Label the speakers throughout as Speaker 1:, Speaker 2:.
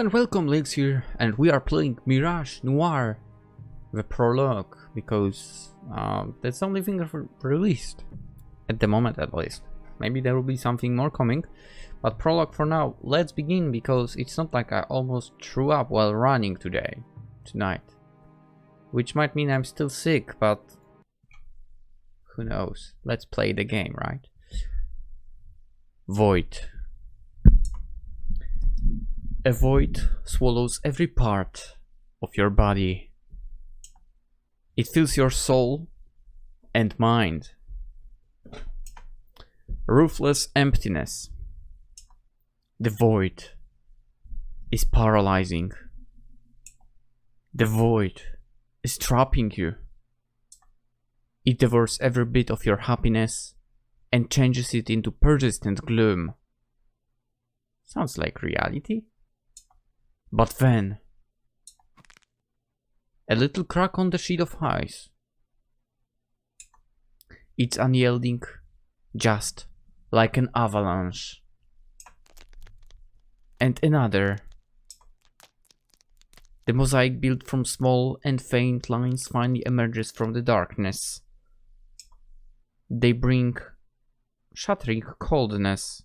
Speaker 1: and welcome, Lynx here, and we are playing Mirage Noir the Prologue, because that's the only thing I've released, at the moment at least. Maybe there will be something more coming, but Prologue for now. Let's begin, because it's not like I almost threw up while running tonight. Which might mean I'm still sick, but who knows. Let's play the game, right? Void. A void swallows every part of your body. It fills your soul and mind. Ruthless emptiness. The void is paralyzing. The void is trapping you. It devours every bit of your happiness and changes it into persistent gloom. Sounds like reality. But then, a little crack on the sheet of ice. It's unyielding, just like an avalanche. And another. The mosaic built from small and faint lines finally emerges from the darkness. They bring shattering coldness.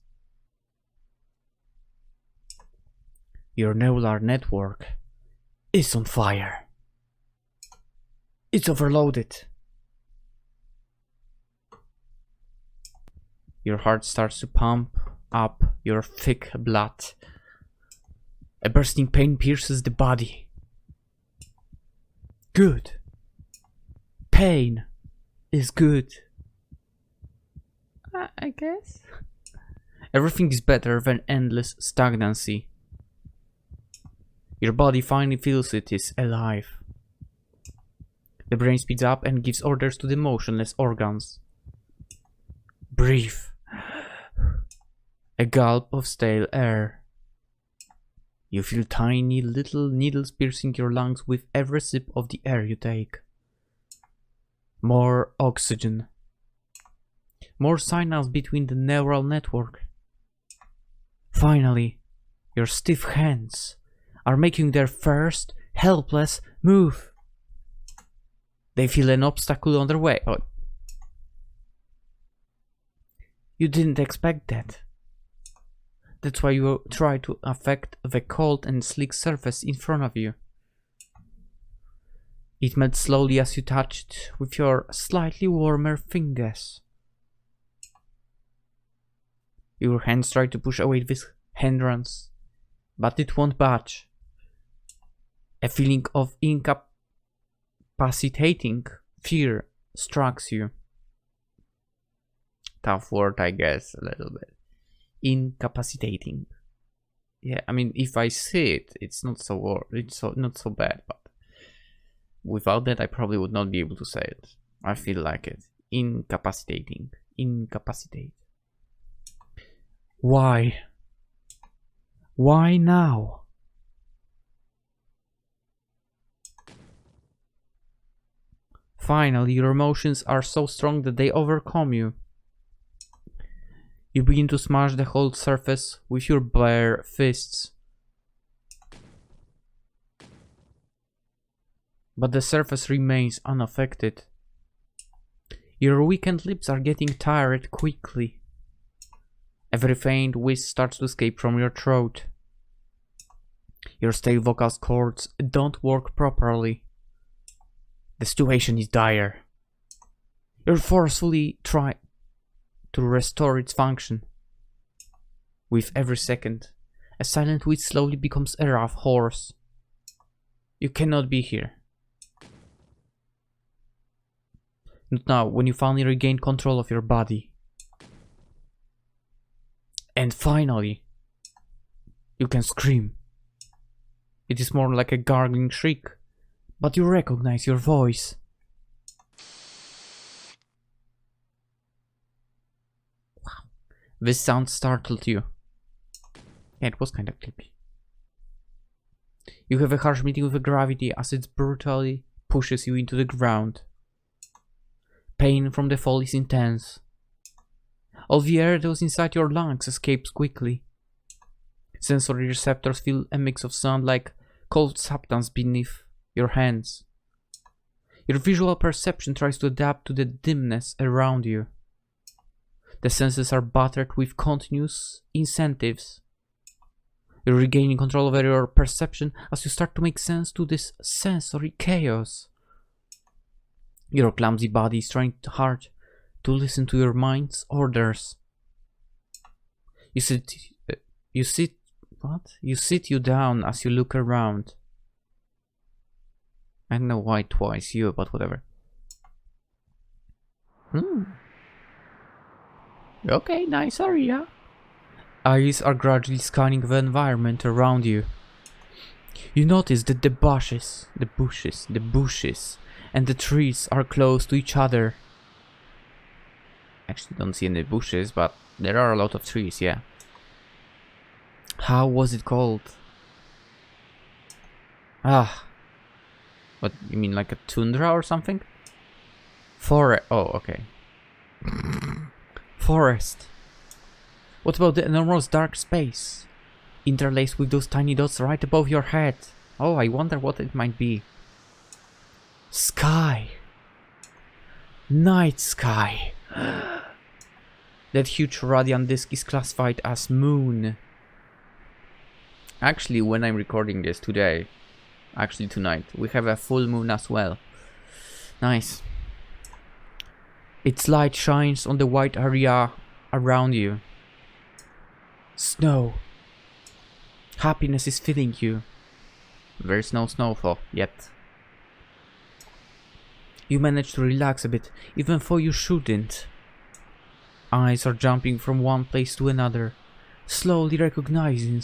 Speaker 1: Your neural network is on fire. It's overloaded. Your heart starts to pump up your thick blood. A bursting pain pierces the body. Good. Pain is good. I guess. Everything is better than endless stagnancy. Your body finally feels it is alive. The brain speeds up and gives orders to the motionless organs. Breathe. A gulp of stale air. You feel tiny little needles piercing your lungs with every sip of the air you take. More oxygen. More signals between the neural network. Finally, your stiff hands are making their first helpless move. They feel an obstacle on their way. Oh. You didn't expect that. That's why you try to affect the cold and slick surface in front of you. It melts slowly as you touch it with your slightly warmer fingers. Your hands try to push away this hindrance, but it won't budge. A feeling of incapacitating fear strikes you. Tough word, I guess, a little bit. Incapacitating. Yeah, I mean, if I say it, it's not so not so bad, but without that, I probably would not be able to say it. I feel like it. Incapacitating. Incapacitate. Why? Why now? Finally, your emotions are so strong that they overcome you. You begin to smash the whole surface with your bare fists. But the surface remains unaffected. Your weakened lips are getting tired quickly. Every faint whistle starts to escape from your throat. Your stale vocal cords don't work properly. The situation is dire. You're forcefully trying to restore its function. With every second, a silent wheeze slowly becomes a rough horse. You cannot be here. Not now, when you finally regain control of your body. And finally, you can scream. It is more like a gargling shriek, but you recognize your voice. Wow. This sound startled you. Yeah, it was kind of creepy. You have a harsh meeting with gravity as it brutally pushes you into the ground. Pain from the fall is intense. All the air that was inside your lungs escapes quickly. Sensory receptors feel a mix of sound like cold substance beneath your hands. Your visual perception tries to adapt to the dimness around you. The senses are battered with continuous incentives. You're regaining control over your perception as you start to make sense to this sensory chaos. Your clumsy body is trying hard to listen to your mind's orders. You sit you down as you look around. I don't know why twice you, but whatever. Okay, nice area. Eyes are gradually scanning the environment around you. You notice that the bushes, and the trees are close to each other. Actually, don't see any bushes, but there are a lot of trees, yeah. How was it called? What, you mean like a tundra or something? Oh, okay. Forest. What about the enormous dark space? Interlaced with those tiny dots right above your head. Oh, I wonder what it might be. Sky. Night sky. That huge radiant disk is classified as moon. Actually, when I'm recording this today, actually tonight, we have a full moon as well. Nice. Its light shines on the white area around you. Snow. Happiness is filling you. There's no snowfall yet. You manage to relax a bit, even though you shouldn't. Eyes are jumping from one place to another, slowly recognizing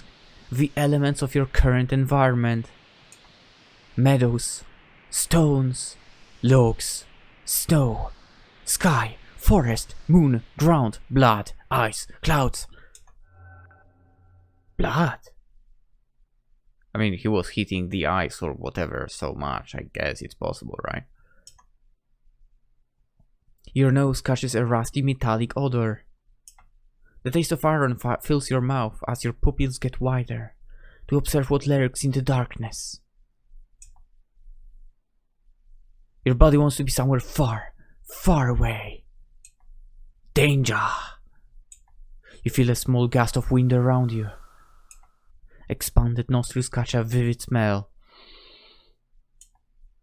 Speaker 1: the elements of your current environment. Meadows, stones, logs, snow, sky, forest, moon, ground, blood, ice, clouds. Blood? I mean, he was hitting the ice or whatever so much, I guess it's possible, right? Your nose catches a rusty metallic odor. The taste of iron fills your mouth as your pupils get wider to observe what lurks in the darkness. Your body wants to be somewhere far, far away. Danger! You feel a small gust of wind around you. Expanded nostrils catch a vivid smell.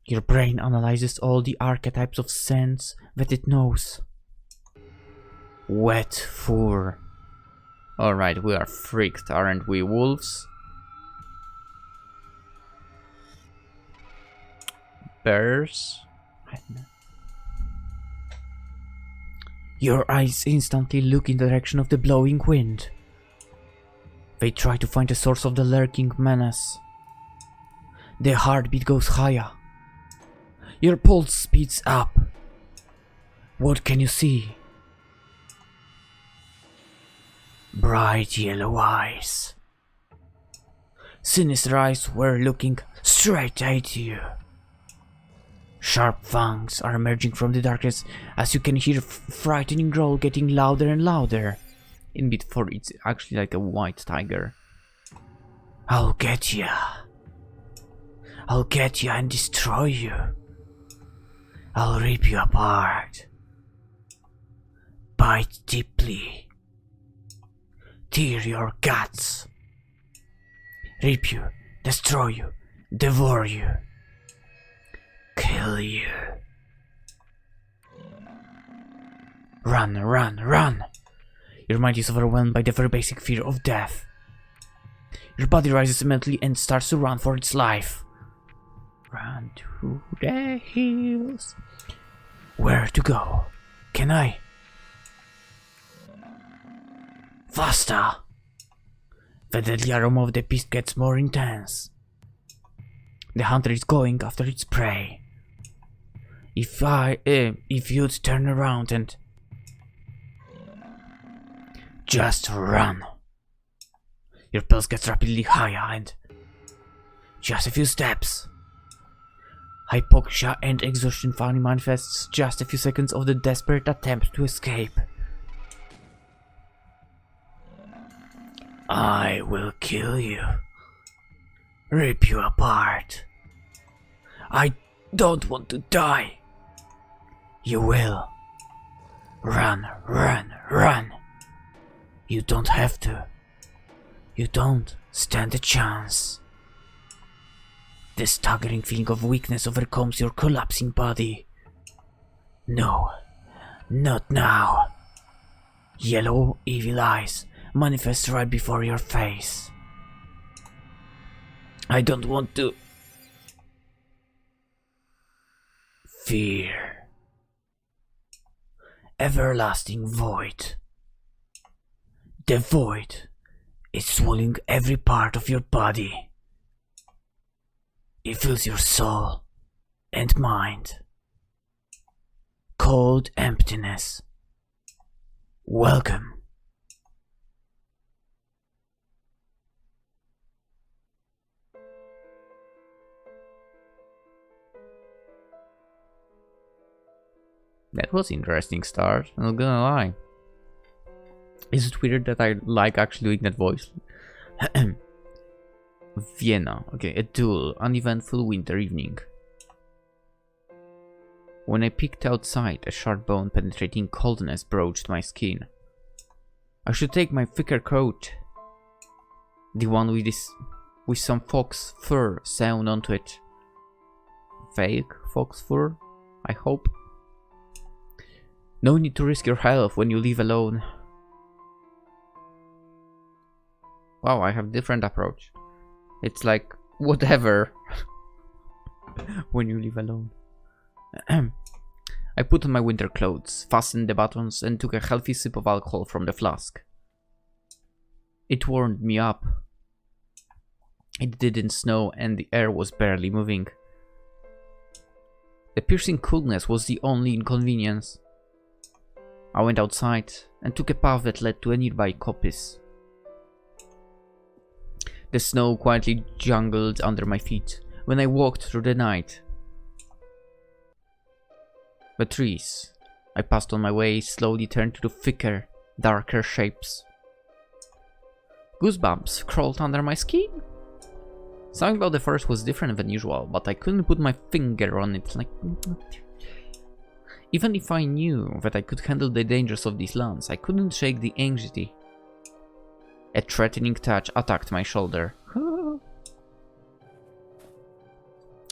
Speaker 1: Your brain analyzes all the archetypes of scents that it knows. Wet fur. Alright, we are freaked, aren't we, wolves? Bears? Your eyes instantly look in the direction of the blowing wind. They try to find the source of the lurking menace. The heartbeat goes higher. Your pulse speeds up. What can you see? Bright yellow eyes. Sinister eyes were looking straight at you. Sharp fangs are emerging from the darkness as you can hear frightening growl getting louder and louder. In before it's actually like a white tiger. I'll get ya. I'll get ya and destroy you. I'll rip you apart. Bite deeply. Tear your guts. Rip you, destroy you, devour you. Kill you. Run, run, run! Your mind is overwhelmed by the very basic fear of death. Your body rises immediately and starts to run for its life. Run to the hills. Where to go? Can I? Faster! The deadly aroma of the beast gets more intense. The hunter is going after its prey. If you'd turn around and just run. Your pulse gets rapidly higher and just a few steps. Hypoxia and exhaustion finally manifests just a few seconds of the desperate attempt to escape. I will kill you. Rip you apart. I don't want to die. You will. Run, run, run. You don't have to. You don't stand a chance. The staggering feeling of weakness overcomes your collapsing body. No, not now. Yellow, evil eyes manifest right before your face. I don't want to. Fear. Everlasting void. The void is swallowing every part of your body. It fills your soul and mind. Cold emptiness. Welcome. That was interesting start, I'm not gonna lie. Is it weird that I like actually doing that voice? Vienna. Okay, a dull, uneventful winter evening. When I peeked outside, a sharp bone-penetrating coldness broached my skin. I should take my thicker coat. The one with some fox fur sewn onto it. Fake fox fur, I hope. No need to risk your health when you live alone. Wow, I have a different approach. It's like, whatever. When you live alone. I put on my winter clothes, fastened the buttons, and took a healthy sip of alcohol from the flask. It warmed me up. It didn't snow and the air was barely moving. The piercing coolness was the only inconvenience. I went outside and took a path that led to a nearby coppice. The snow quietly jungled under my feet when I walked through the night. The trees I passed on my way slowly turned to thicker, darker shapes. Goosebumps crawled under my skin. Something about the forest was different than usual, but I couldn't put my finger on it. Like, even if I knew that I could handle the dangers of these lands, I couldn't shake the anxiety. A threatening touch attacked my shoulder.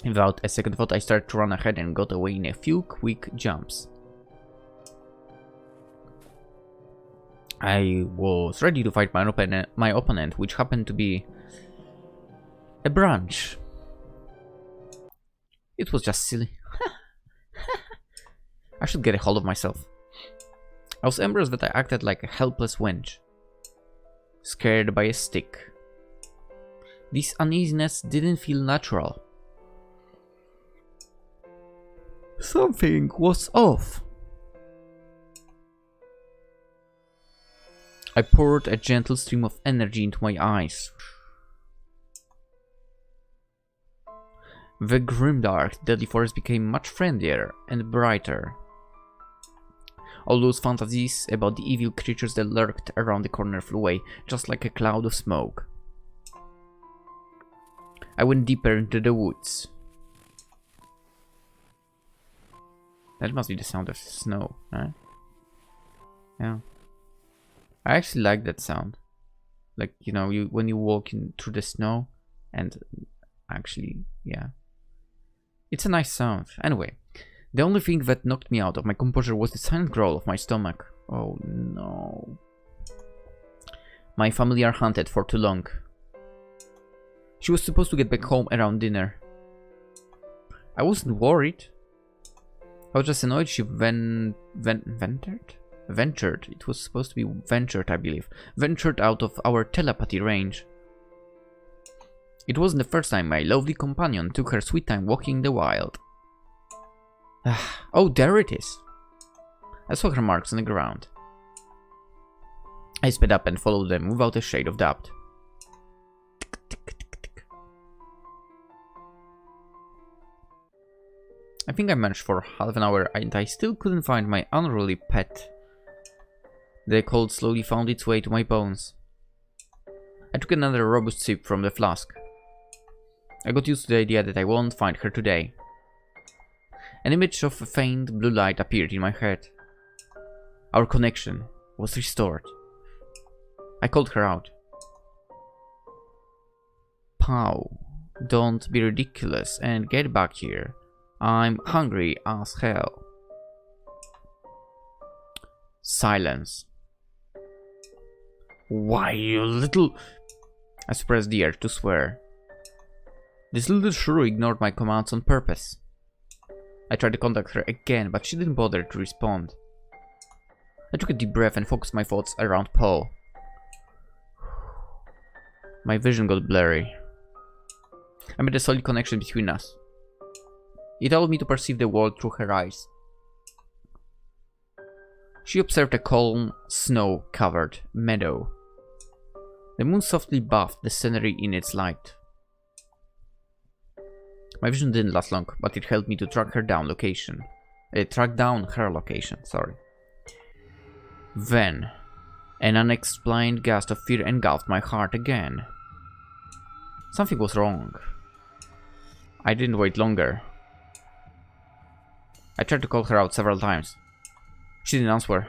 Speaker 1: Without a second thought, I started to run ahead and got away in a few quick jumps. I was ready to fight my opponent, which happened to be a branch. It was just silly. I should get a hold of myself. I was embarrassed that I acted like a helpless wench, scared by a stick. This uneasiness didn't feel natural. Something was off. I poured a gentle stream of energy into my eyes. The grimdark, deadly forest became much friendlier and brighter. All those fantasies about the evil creatures that lurked around the corner flew away, just like a cloud of smoke. I went deeper into the woods. That must be the sound of snow, huh? Yeah. I actually like that sound. Like, you know, when you walk in through the snow, and actually, yeah. It's a nice sound. Anyway, the only thing that knocked me out of my composure was the silent growl of my stomach. Oh no. My familiar hunted for too long. She was supposed to get back home around dinner. I wasn't worried. I was just annoyed she ventured? Ventured. It was supposed to be ventured, I believe. Ventured out of our telepathy range. It wasn't the first time my lovely companion took her sweet time walking in the wild. Oh, there it is. I saw her marks on the ground. I sped up and followed them without a shade of doubt. I think I managed for half an hour and I still couldn't find my unruly pet. The cold slowly found its way to my bones. I took another robust sip from the flask. I got used to the idea that I won't find her today. An image of a faint blue light appeared in my head. Our connection was restored. I called her out. Pow, don't be ridiculous and get back here. I'm hungry as hell. Silence. Why, you little... I suppressed the urge to swear. This little shrew ignored my commands on purpose. I tried to contact her again, but she didn't bother to respond. I took a deep breath and focused my thoughts around Paul. My vision got blurry. I made a solid connection between us. It allowed me to perceive the world through her eyes. She observed a calm, snow-covered meadow. The moon softly bathed the scenery in its light. My vision didn't last long, but it helped me to track her down location. Track down her location, sorry. Then, an unexplained gust of fear engulfed my heart again. Something was wrong. I didn't wait longer. I tried to call her out several times. She didn't answer.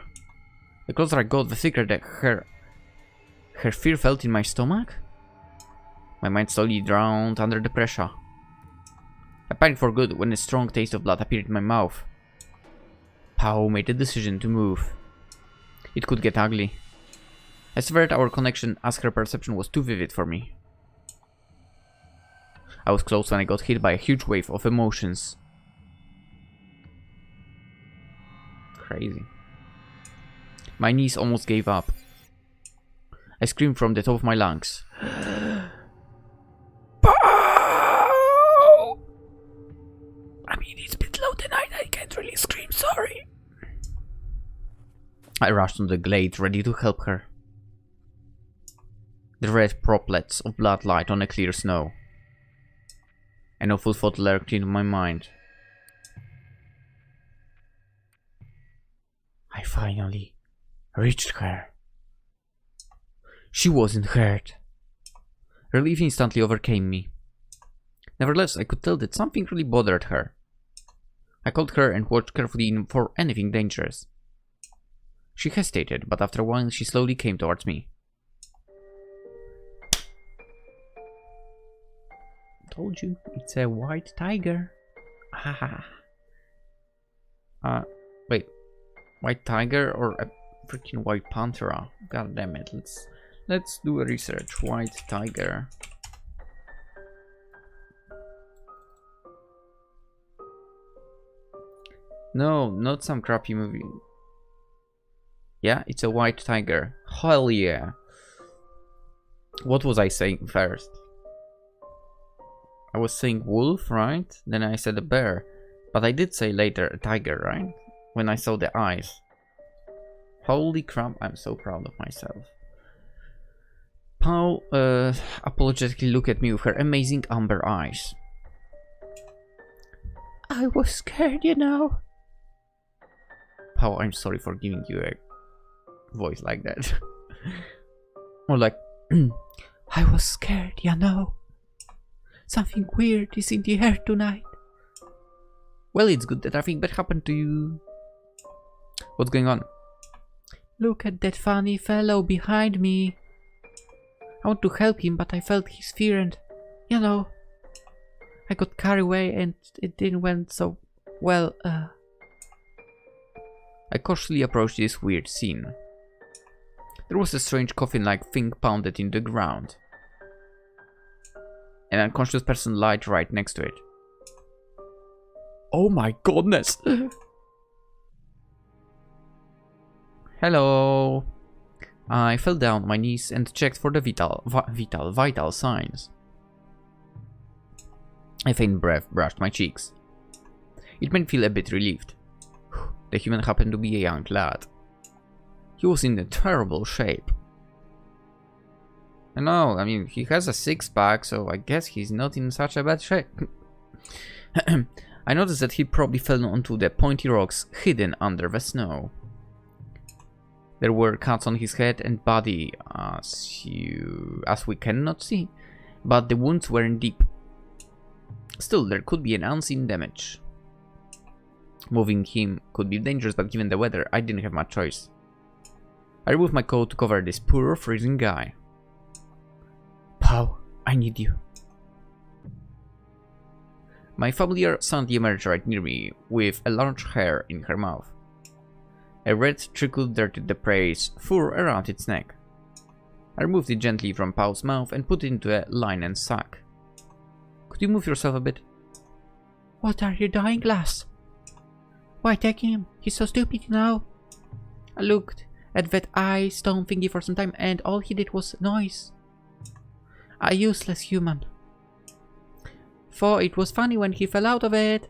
Speaker 1: The closer I got, the thicker that her fear felt in my stomach. My mind slowly drowned under the pressure. I panicked for good when a strong taste of blood appeared in my mouth. Pao made the decision to move. It could get ugly. I severed our connection as her perception was too vivid for me. I was close when I got hit by a huge wave of emotions. Crazy. My knees almost gave up. I screamed from the top of my lungs. I mean, it's a bit low tonight, I can't really scream, sorry. I rushed on the glade, ready to help her. The red droplets of blood light on a clear snow. An awful thought lurked in my mind. I finally reached her. She wasn't hurt. Relief instantly overcame me. Nevertheless, I could tell that something really bothered her. I called her and watched carefully for anything dangerous. She hesitated, but after a while she slowly came towards me. Told you, it's a white tiger. Haha. Wait. White tiger or a freaking white panthera? God damn it. Let's do a research. White tiger. No, not some crappy movie. Yeah, it's a white tiger. Hell yeah. What was I saying first? I was saying wolf, right? Then I said a bear. But I did say later a tiger, right? When I saw the eyes. Holy crap, I'm so proud of myself. Pao apologetically looked at me with her amazing amber eyes. I was scared, you know. Pao, I'm sorry for giving you a voice like that. Or like, I was scared, you know. Something weird is in the air tonight. Well, it's good that nothing bad happened to you. What's going on? Look at that funny fellow behind me. I want to help him, but I felt his fear and, you know, I got carried away and it didn't went so well. I cautiously approached this weird scene. There was a strange coffin-like thing pounded in the ground. An unconscious person lied right next to it. Oh my goodness! Hello! I fell down on my knees and checked for the vital signs. A faint breath brushed my cheeks. It made me feel a bit relieved. The human happened to be a young lad. He was in a terrible shape. I know, I mean, he has a six-pack, so I guess he's not in such a bad shape. I noticed that he probably fell onto the pointy rocks hidden under the snow. There were cuts on his head and body, as we cannot see, but the wounds weren't deep. Still, there could be an unseen damage. Moving him could be dangerous, but given the weather, I didn't have much choice. I removed my coat to cover this poor freezing guy. Pow, I need you. My familiar suddenly emerged right near me, with a large hair in her mouth. A red trickle dirted the prey's fur around its neck. I removed it gently from Pow's mouth and put it into a linen sack. Could you move yourself a bit? What are you doing, lass? Why taking him? He's so stupid now. I looked at that eye stone thingy for some time and all he did was noise. A useless human. For it was funny when he fell out of it.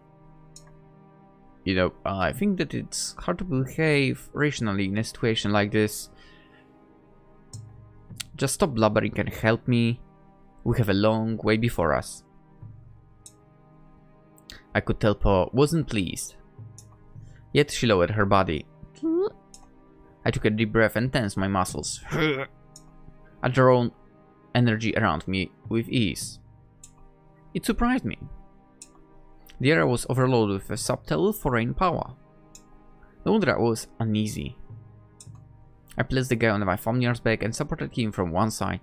Speaker 1: You know, I think that it's hard to behave rationally in a situation like this. Just stop blubbering and help me. We have a long way before us. I could tell Paw wasn't pleased. Yet she lowered her body. I took a deep breath and tensed my muscles. I drawn energy around me with ease. It surprised me. The area was overloaded with a subtle foreign power. No wonder I was uneasy. I placed the guy on my familiar's back and supported him from one side.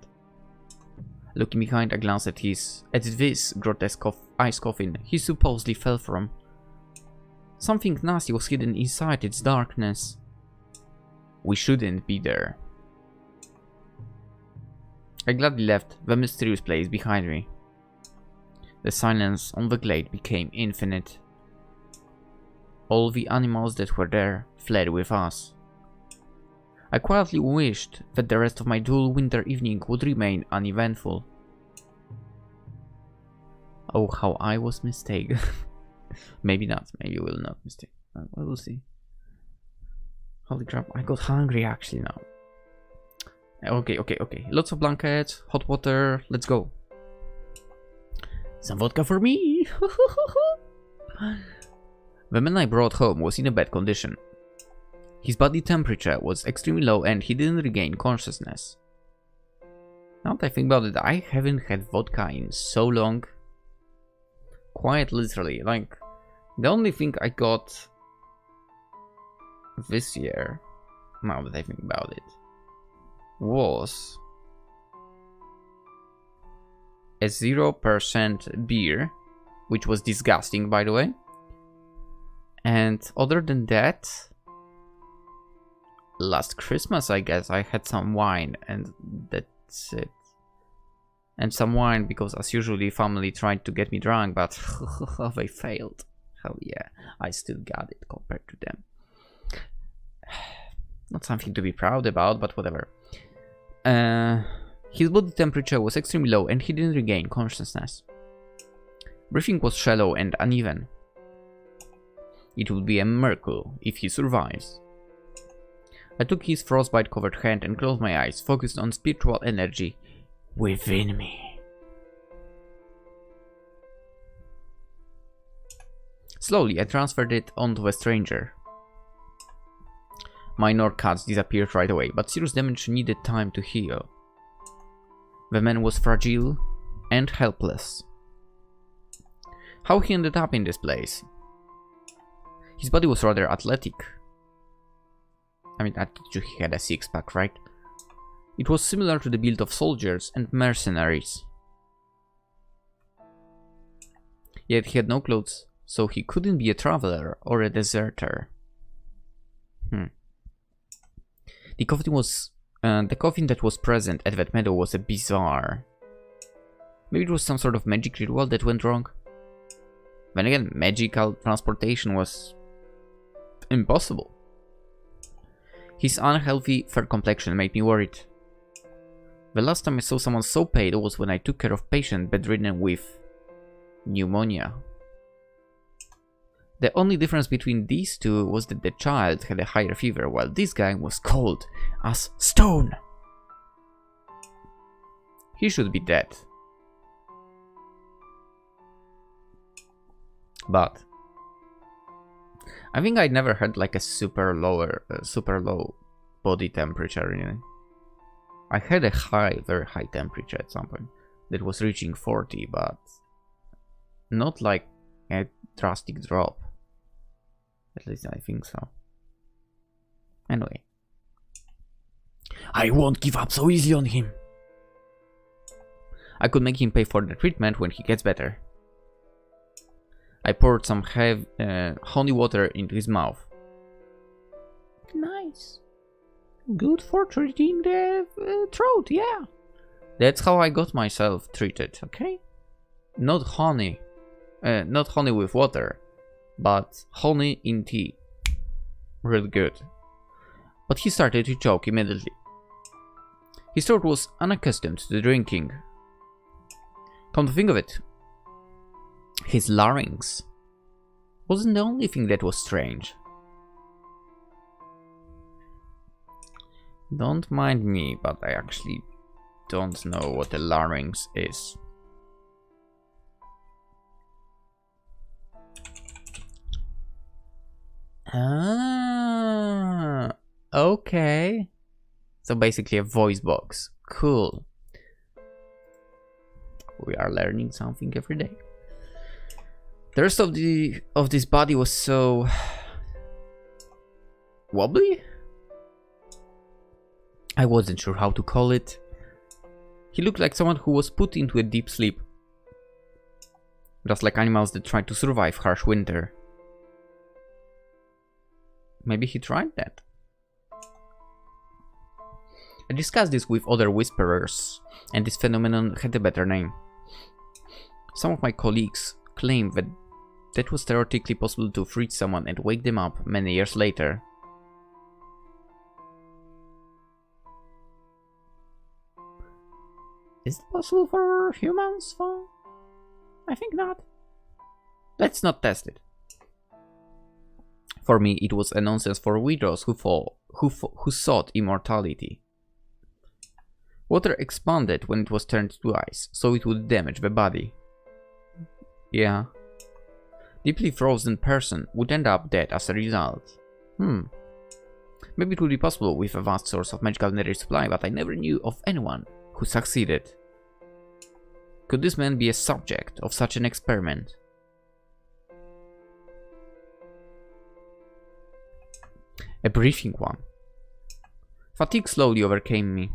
Speaker 1: Looking behind, I glanced at this grotesque ice coffin he supposedly fell from. Something nasty was hidden inside its darkness. We shouldn't be there. I gladly left the mysterious place behind me. The silence on the glade became infinite. All the animals that were there fled with us. I quietly wished that the rest of my dull winter evening would remain uneventful. Oh, how I was mistaken. Maybe not, maybe we'll not mistake. We'll see. Holy crap, I got hungry actually now. Okay. Lots of blankets, hot water, let's go. Some vodka for me! The man I brought home was in a bad condition. His body temperature was extremely low and he didn't regain consciousness. Now that I think about it, I haven't had vodka in so long. Quite literally, like, the only thing I got this year, now that I think about it, was a 0% beer, which was disgusting, by the way. And other than that, last Christmas, I guess, I had some wine, and that's it. And some wine, because as usually, family tried to get me drunk, but they failed. Hell yeah, I still got it compared to them. Not something to be proud about, but whatever. His body temperature was extremely low and he didn't regain consciousness. Breathing was shallow and uneven. It would be a miracle if he survives. I took his frostbite covered hand and closed my eyes, focused on spiritual energy within me. Slowly I transferred it onto the stranger. Minor cuts disappeared right away, but serious damage needed time to heal. The man was fragile and helpless. How he ended up in this place? His body was rather athletic. I mean, I told you he had a six-pack, right? It was similar to the build of soldiers and mercenaries. Yet he had no clothes, so he couldn't be a traveler or a deserter. The coffin that was present at that meadow was a bizarre. Maybe it was some sort of magic ritual that went wrong. Then again, magical transportation was impossible. His unhealthy fair complexion made me worried. The last time I saw someone so pale was when I took care of a patient bedridden with pneumonia. The only difference between these two was that the child had a higher fever, while this guy was cold as stone. He should be dead. But I think I never had like a super low body temperature, really. I had a very high temperature at some point that was reaching 40, but not like a drastic drop. At least I think so. Anyway. I won't give up so easy on him. I could make him pay for the treatment when he gets better. I poured some honey water into his mouth. Nice. Good for treating the throat, yeah. That's how I got myself treated, okay? Not honey. Not honey with water, but honey in tea. Really good. But he started to choke immediately. His throat was unaccustomed to the drinking. Come to think of it, his larynx wasn't the only thing that was strange. Don't mind me, but I actually don't know what a larynx is. Ah, okay. So basically a voice box. Cool. We are learning something every day. The rest of this body was so wobbly. I wasn't sure how to call it. He looked like someone who was put into a deep sleep. Just like animals that try to survive harsh winter. Maybe he tried that. I discussed this with other whisperers, and this phenomenon had a better name. Some of my colleagues claim that that was theoretically possible to freeze someone and wake them up many years later. Is it possible for humans? I think not. Let's not test it. For me, it was a nonsense for widows who sought immortality. Water expanded when it was turned to ice, so it would damage the body. Yeah. Deeply frozen person would end up dead as a result. Maybe it would be possible with a vast source of magical energy supply, but I never knew of anyone who succeeded. Could this man be a subject of such an experiment? A briefing one. Fatigue slowly overcame me.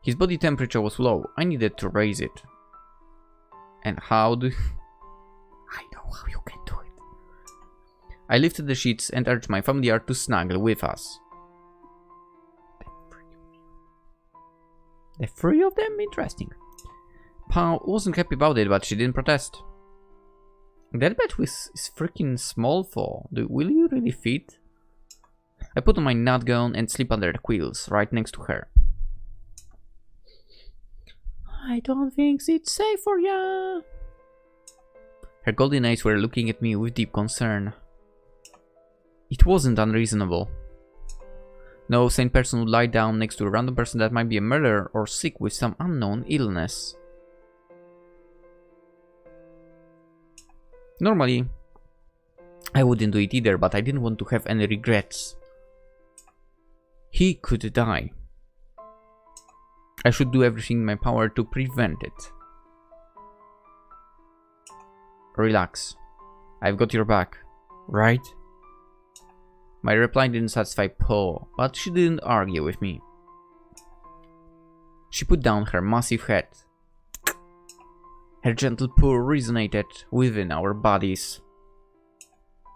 Speaker 1: His body temperature was low. I needed to raise it. And how do... I know how you can do it. I lifted the sheets and urged my familliar to snuggle with us. The three of them? Interesting. Pau wasn't happy about it, but she didn't protest. That bed is freaking small for... Will you really fit? I put on my nightgown and sleep under the quills, right next to her. I don't think it's safe for ya. Her golden eyes were looking at me with deep concern. It wasn't unreasonable. No sane person would lie down next to a random person that might be a murderer or sick with some unknown illness. Normally, I wouldn't do it either, but I didn't want to have any regrets. He could die. I should do everything in my power to prevent it. Relax. I've got your back, right? My reply didn't satisfy Poe, but she didn't argue with me. She put down her massive head. Her gentle purr resonated within our bodies.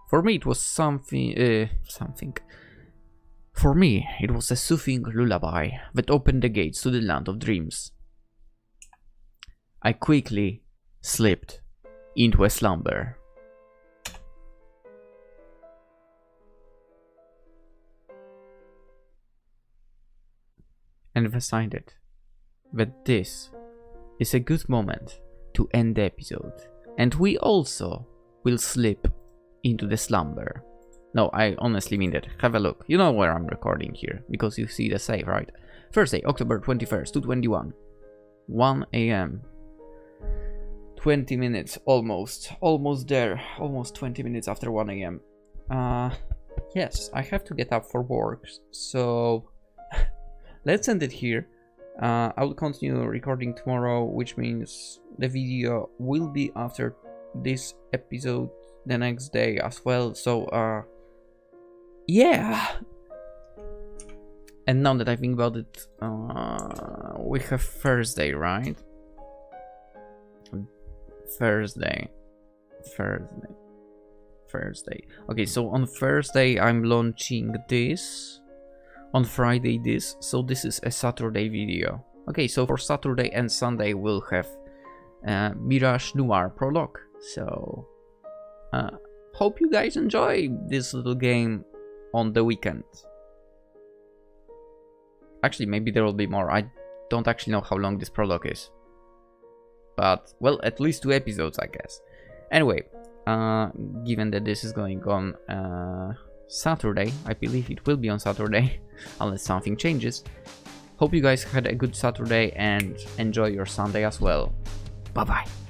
Speaker 1: For me it was something... For me, it was a soothing lullaby that opened the gates to the land of dreams. I quickly slipped into a slumber. And decided that this is a good moment to end the episode, and we also will slip into the slumber. No, I honestly mean that. Have a look. You know where I'm recording here, because you see the save, right? Thursday, October 21st, 2:21. 1 AM. 20 minutes, almost. Almost there. Almost 20 minutes after 1 AM. yes, I have to get up for work, so let's end it here. I will continue recording tomorrow, which means the video will be after this episode the next day as well. So yeah. And now that I think about it, we have Thursday, right? Thursday. Okay, so on Thursday I'm launching this. On Friday this. So this is a Saturday video. Okay, so for Saturday and Sunday we'll have Mirage Noir Prologue. So hope you guys enjoy this little game on the weekend. Actually, maybe there will be more. I don't actually know how long this prologue is. But, well, at least 2 episodes, I guess. Anyway, given that this is going on Saturday, I believe it will be on Saturday, unless something changes. Hope you guys had a good Saturday and enjoy your Sunday as well. Bye-bye.